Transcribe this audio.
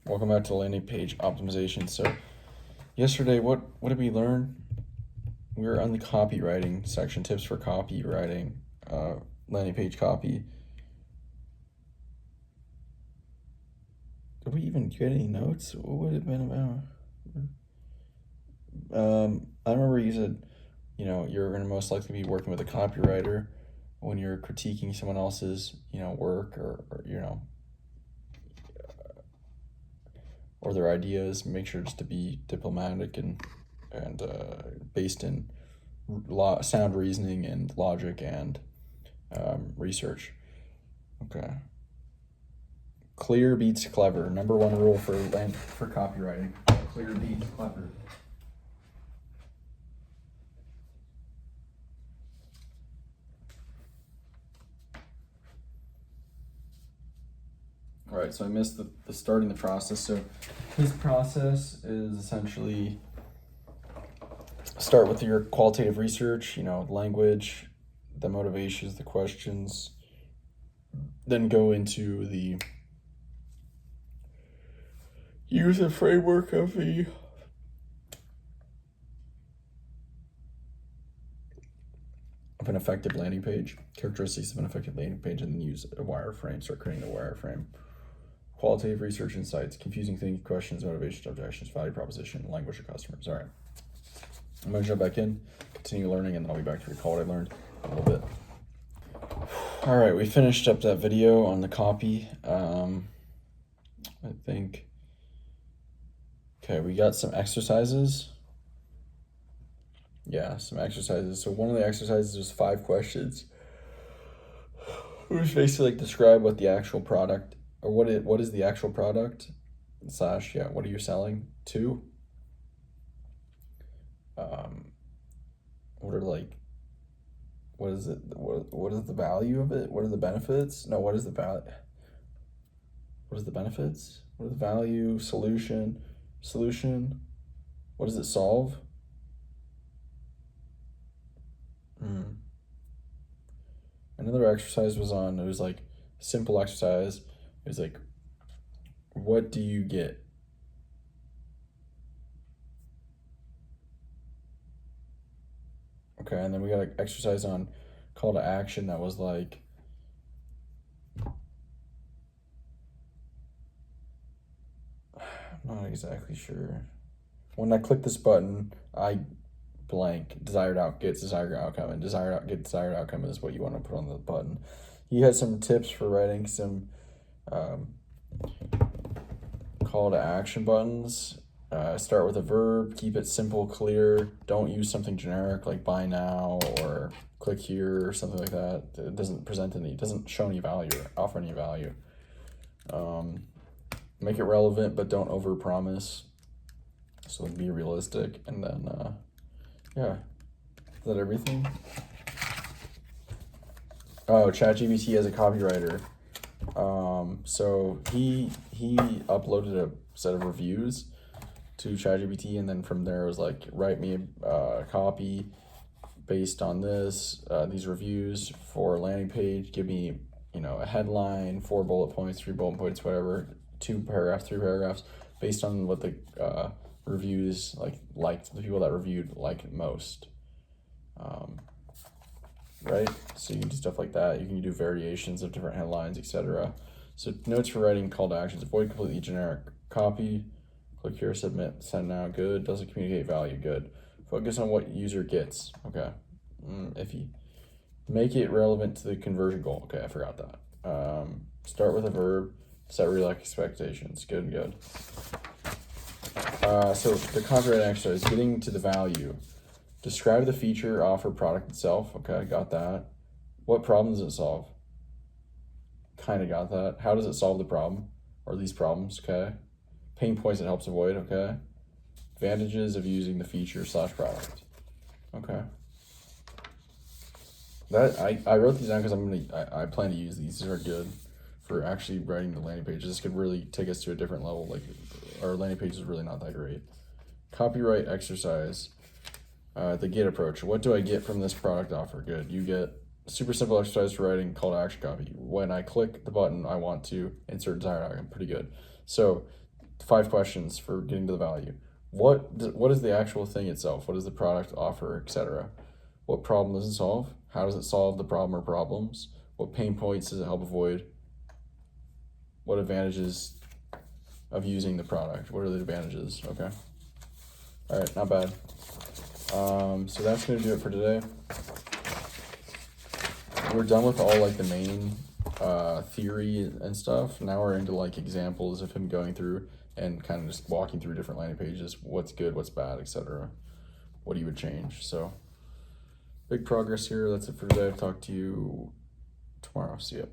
Welcome back to landing page optimization. So yesterday, what did we learn? We were on the copywriting section, tips for copywriting, landing page copy. Did we even get any notes? What would it have been about? I remember you said, you're going to most likely be working with a copywriter when you're critiquing someone else's, work or or their ideas. Make sure just to be diplomatic and based in sound reasoning and logic and research. Okay. Clear beats clever. Number one rule for copywriting. Clear beats clever. All right, so I missed the starting the process. So this process is essentially start with your qualitative research, language, the motivations, the questions, then go into the use a framework of an effective landing page, characteristics of an effective landing page, and then use a wireframe, start creating a wireframe. Qualitative research insights, confusing thinking, questions, motivations, objections, value proposition, language of customers. All right. I'm going to jump back in, continue learning, and then I'll be back to recall what I learned a little bit. All right, we finished up that video on the copy. I think, okay, we got some exercises. Yeah, some exercises. So one of the exercises was 5 questions. It was basically like describe what the actual product, or what is the actual product, / what are you selling to? What is it? What is the value of it? What are the benefits? No, what is the value? What is the benefits? What is the value? Solution? What does it solve? Another exercise it was like simple exercise. It was like, what do you get? Okay, and then we got an exercise on call to action that was like, I'm not exactly sure. When I click this button, I blank, desired outcome, and get desired outcome is what you want to put on the button. He had some tips for writing some call to action buttons. Start with a verb, keep it simple, clear. Don't use something generic like buy now or click here or something like that. It doesn't show any value or offer any value. Make it relevant, but don't overpromise. So be realistic, and then yeah, is that everything? Oh, ChatGPT as a copywriter. So he uploaded a set of reviews to ChatGPT, and then from there it was like, write me a copy based on these reviews for a landing page. Give me, a headline, 4 bullet points, 3 bullet points, whatever, 2 paragraphs, 3 paragraphs, based on what the reviews liked, the people that reviewed like most. Right? So you can do stuff like that. You can do variations of different headlines, etc. So notes for writing call to actions: avoid completely generic copy. Click here, submit, send now, good. Doesn't communicate value, good. Focus on what user gets, okay. Iffy. Make it relevant to the conversion goal, okay, I forgot that. Start with a verb, set real expectations, good. So the copyright exercise, getting to the value. Describe the feature, offer, product itself, okay, got that. What problem does it solve? Kind of got that. How does it solve the problem, or these problems, okay. Pain points it helps avoid, okay. Advantages of using the feature / product, okay. That I wrote these down because I plan to use these. These are good for actually writing the landing pages. This could really take us to a different level. Like, our landing page is really not that great. Copyright exercise, the get approach. What do I get from this product offer? Good. You get super simple exercise for writing call to action copy. When I click the button, I want to insert desired outcome. Pretty good. So 5 questions for getting to the value. What is the actual thing itself? What does the product offer, etc.? What problem does it solve? How does it solve the problem or problems? What pain points does it help avoid? What advantages of using the product? What are the advantages? Okay. All right, not bad. So that's gonna do it for today. We're done with all like the main theory and stuff. Now we're into like examples of him going through and kind of just walking through different landing pages, what's good, what's bad, etc. What he would change. So big progress here. That's it for today. I'll talk to you tomorrow. See ya.